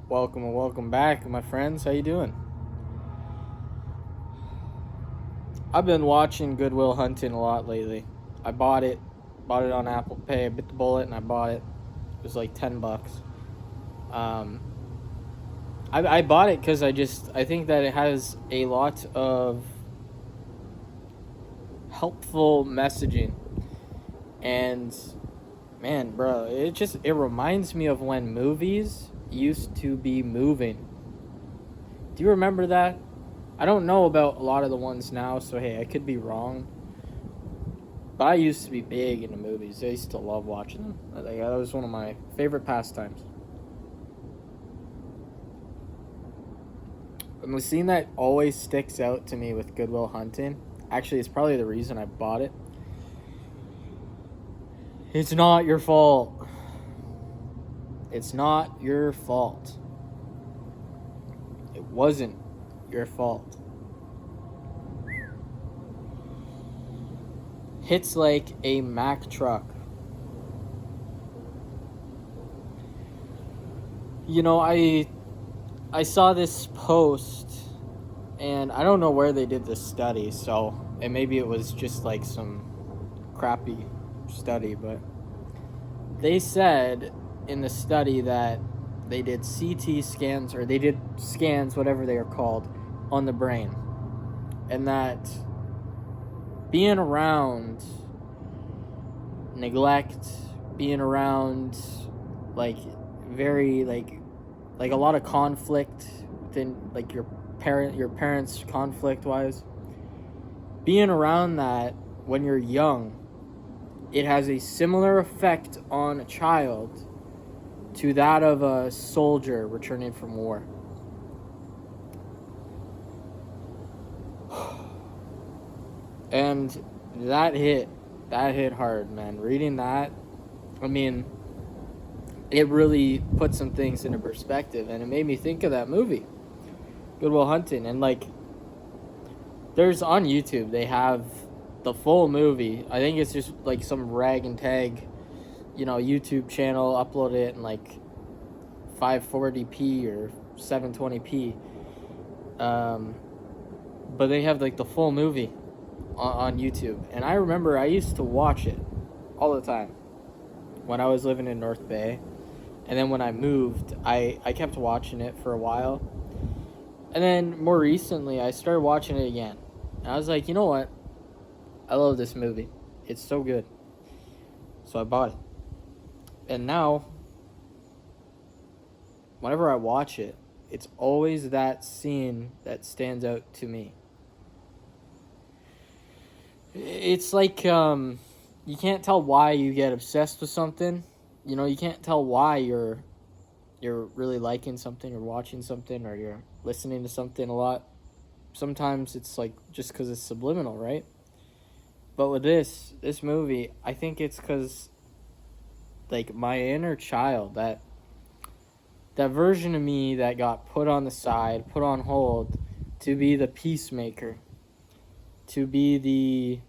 Welcome and welcome back, my friends. How you doing? I've been watching Good Will Hunting a lot lately. I bought it on Apple Pay. I bit the bullet and I bought it. It was like $10. Um, I bought it because I think that it has a lot of helpful messaging, and man, bro, it reminds me of when movies used to be moving. Do you remember that? I don't know about a lot of the ones now, so hey, I could be wrong. But I used to be big into movies. I used to love watching them. That was one of my favorite pastimes. And the scene that always sticks out to me with Good Will Hunting, actually, it's probably the reason I bought it. It's not your fault. It's not your fault. It wasn't your fault. Hits like a Mack truck. You know, I saw this post, and I don't know where they did this study, and maybe it was just like some crappy study, but they said in the study that they did CT scans, or they did scans, whatever they are called, on the brain, and that being around neglect, being around very a lot of conflict within your parents conflict wise, being around that when you're young, it has a similar effect on a child to that of a soldier returning from war. And that hit hard, man. Reading that, I mean, it really put some things into perspective, and it made me think of that movie, Good Will Hunting. And there's on YouTube, they have the full movie. I think it's just like some rag and tag, YouTube channel uploaded it in 540p or 720p. But they have the full movie on YouTube, and I remember I used to watch it all the time when I was living in North Bay, and then when I moved, I kept watching it for a while, and then more recently I started watching it again, and I was like, you know what, I love this movie, it's so good, so I bought it. And now whenever I watch it, it's always that scene that stands out to me. It's like you can't tell why you get obsessed with something. You can't tell why you're really liking something or watching something or you're listening to something a lot. Sometimes it's just because it's subliminal, right? But with this movie, I think it's because my inner child, that version of me that got put on the side, put on hold, to be the peacemaker, to be the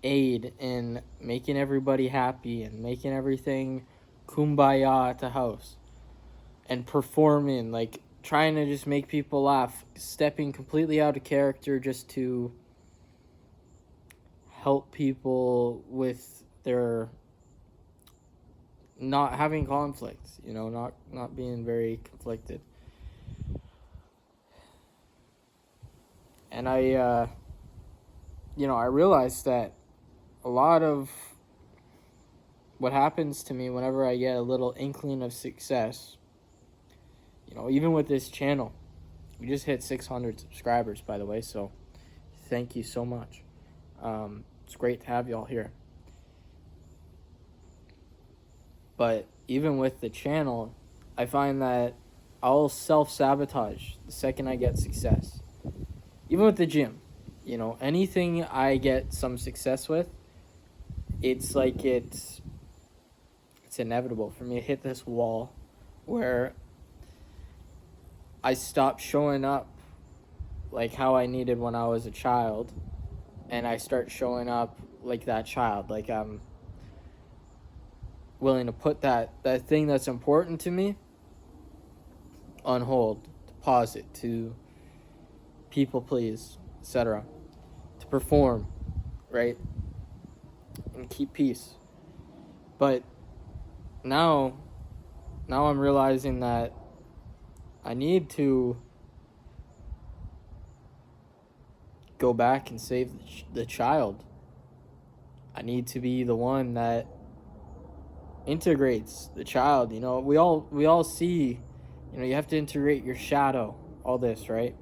aid in making everybody happy and making everything kumbaya at the house, and performing, trying to just make people laugh, stepping completely out of character just to help people with their not having conflict, not being very conflicted. And I realized that a lot of what happens to me whenever I get a little inkling of success, even with this channel, we just hit 600 subscribers, by the way, so thank you so much. It's great to have y'all here. But even with the channel, I find that I'll self-sabotage the second I get success. Even with the gym, anything I get some success with, it's inevitable for me to hit this wall where I stop showing up like how I needed when I was a child, and I start showing up like that child, willing to put that thing that's important to me on hold, to pause it, to people please, etc., to perform, right? And keep peace. But now I'm realizing that I need to go back and save the child. I need to be the one that integrates the child. We all see, you have to integrate your shadow, all this, right?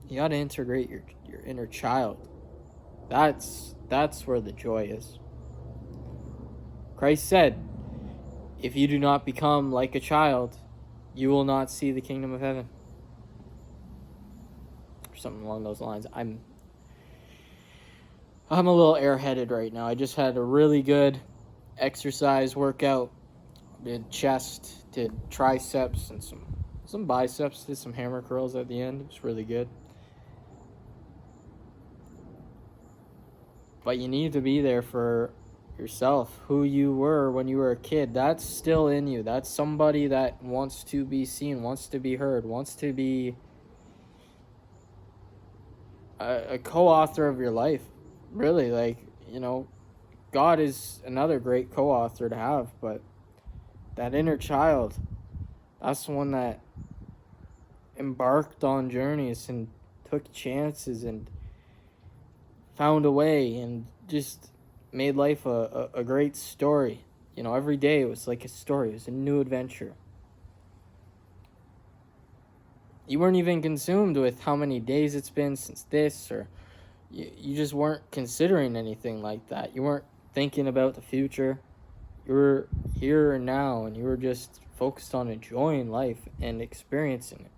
You got to integrate your inner child. That's where the joy is. Christ said, if you do not become like a child, you will not see the kingdom of heaven. Or something along those lines. I'm a little airheaded right now. I just had a really good exercise workout. Did chest, did triceps, and some biceps. Did some hammer curls at the end. It was really good. But you need to be there for yourself, who you were when you were a kid. That's still in you. That's somebody that wants to be seen, wants to be heard, wants to be a co-author of your life. Really, God is another great co-author to have, but that inner child, that's the one that embarked on journeys and took chances and found a way and just made life a great story. Every day it was like a story. It was a new adventure. You weren't even consumed with how many days it's been since this, or you just weren't considering anything like that. You weren't thinking about the future. You were here and now, and you were just focused on enjoying life and experiencing it.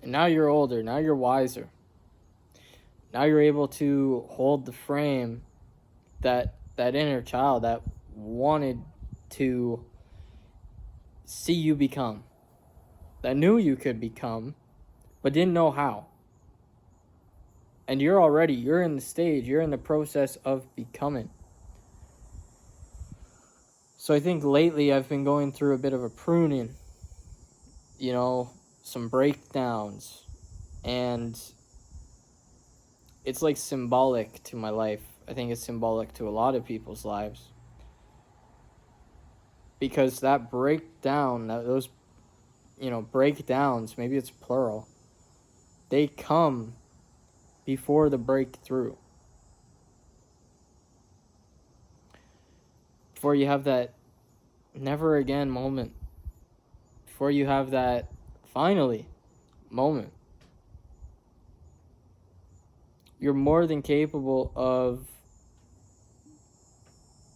And now you're older. Now you're wiser. Now you're able to hold the frame that inner child that wanted to see you become, that knew you could become, but didn't know how. And you're in the stage, you're in the process of becoming. So I think lately I've been going through a bit of a pruning, some breakdowns, and it's like symbolic to my life. I think it's symbolic to a lot of people's lives. Because that breakdown, those, breakdowns, maybe it's plural, they come before the breakthrough. Before you have that never again moment. Before you have that finally moment. You're more than capable of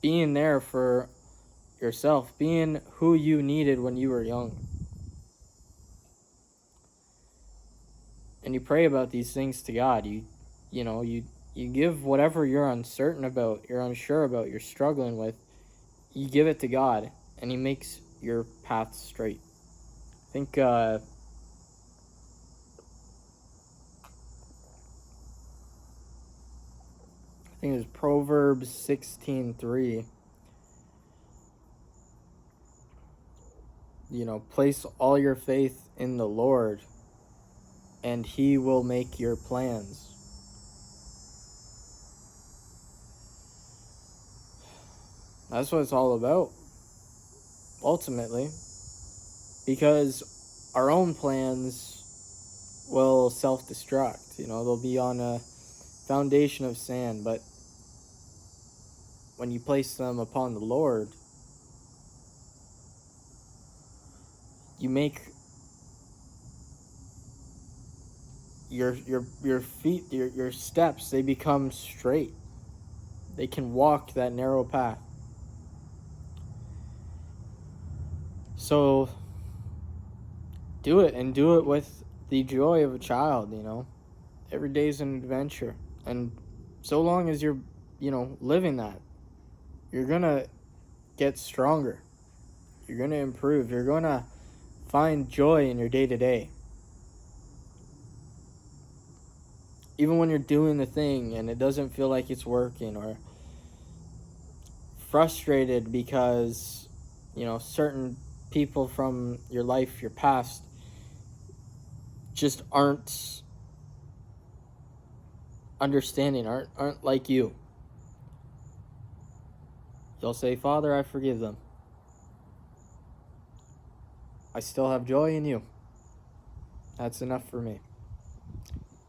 being there for yourself, being who you needed when you were young. And you pray about these things to God. You give whatever you're uncertain about, you're unsure about, you're struggling with, you give it to God, and He makes your path straight. I think it was Proverbs 16:3. Place all your faith in the Lord, and He will make your plans. That's what it's all about, ultimately. Because our own plans will self-destruct. They'll be on a foundation of sand, but when you place them upon the Lord, you make your feet, your steps, they become straight. They can walk that narrow path. So do it, and do it with the joy of a child. Every day's an adventure, and so long as you're living that, you're gonna get stronger, you're gonna improve, you're gonna find joy in your day-to-day. Even when you're doing the thing and it doesn't feel like it's working, or frustrated because, certain people from your life, your past, just aren't understanding, aren't like you. You'll say, Father, I forgive them. I still have joy in you. That's enough for me.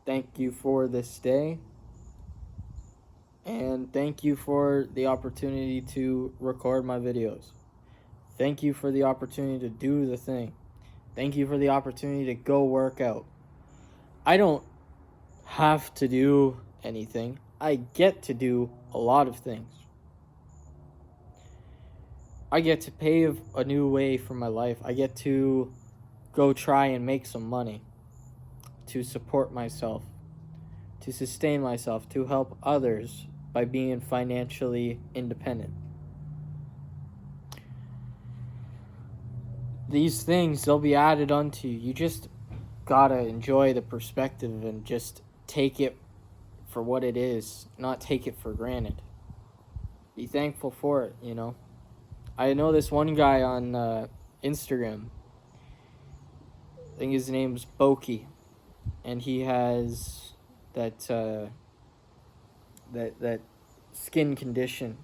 Thank you for this day. And thank you for the opportunity to record my videos. Thank you for the opportunity to do the thing. Thank you for the opportunity to go work out. I don't have to do anything. I get to do a lot of things. I get to pave a new way for my life. I get to go try and make some money, to support myself, to sustain myself, to help others by being financially independent. These things, they'll be added unto you. You just gotta enjoy the perspective and just take it for what it is, not take it for granted. Be thankful for it, I know this one guy on Instagram. I think his name's Boki, and he has that skin condition.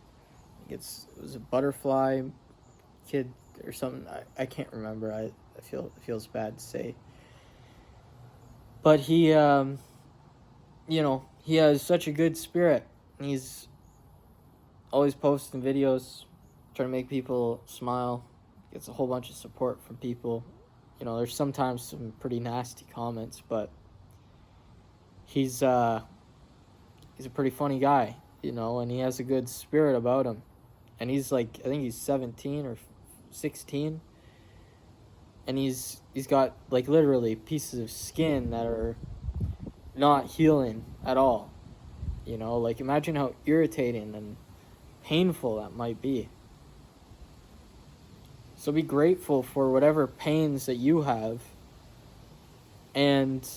It was a butterfly kid or something. I can't remember. I feel it feels bad to say. But he he has such a good spirit. He's always posting videos, trying to make people smile. Gets a whole bunch of support from people. There's sometimes some pretty nasty comments, but he's a pretty funny guy, and he has a good spirit about him. And he's I think he's 17 or 16, and he's got literally pieces of skin that are not healing at all. Imagine how irritating and painful that might be. So be grateful for whatever pains that you have, and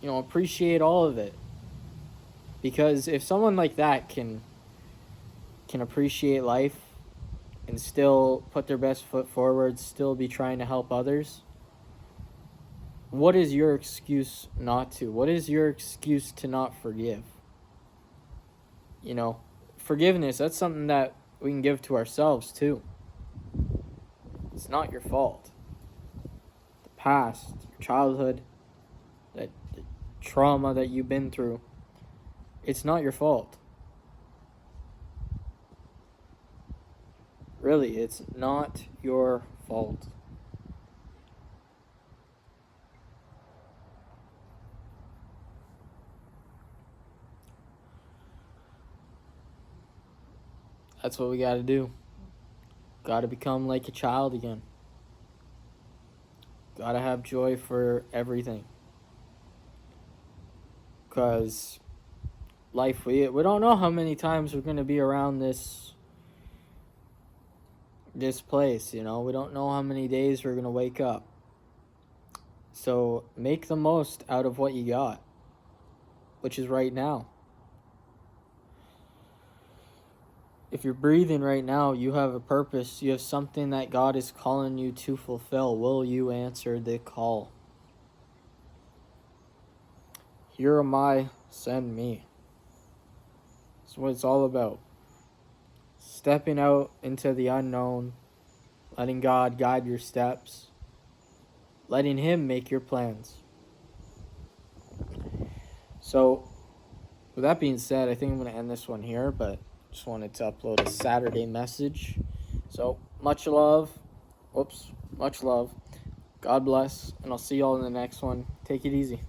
appreciate all of it. Because if someone like that can appreciate life and still put their best foot forward, still be trying to help others, what is your excuse not to? What is your excuse to not forgive? Forgiveness, that's something that we can give to ourselves too. It's not your fault. The past, your childhood, the trauma that you've been through, it's not your fault. Really, it's not your fault. That's what we gotta do. Gotta become like a child again. Gotta have joy for everything. Because life, we don't know how many times we're gonna be around this place, we don't know how many days we're gonna wake up. So make the most out of what you got, which is right now. If you're breathing right now, you have a purpose. You have something that God is calling you to fulfill. Will you answer the call? Here am I, send me. That's what it's all about. Stepping out into the unknown, letting God guide your steps, letting Him make your plans. So, with that being said, I think I'm going to end this one here, but just wanted to upload a Saturday message. So, much love. God bless, and I'll see y'all in the next one. Take it easy.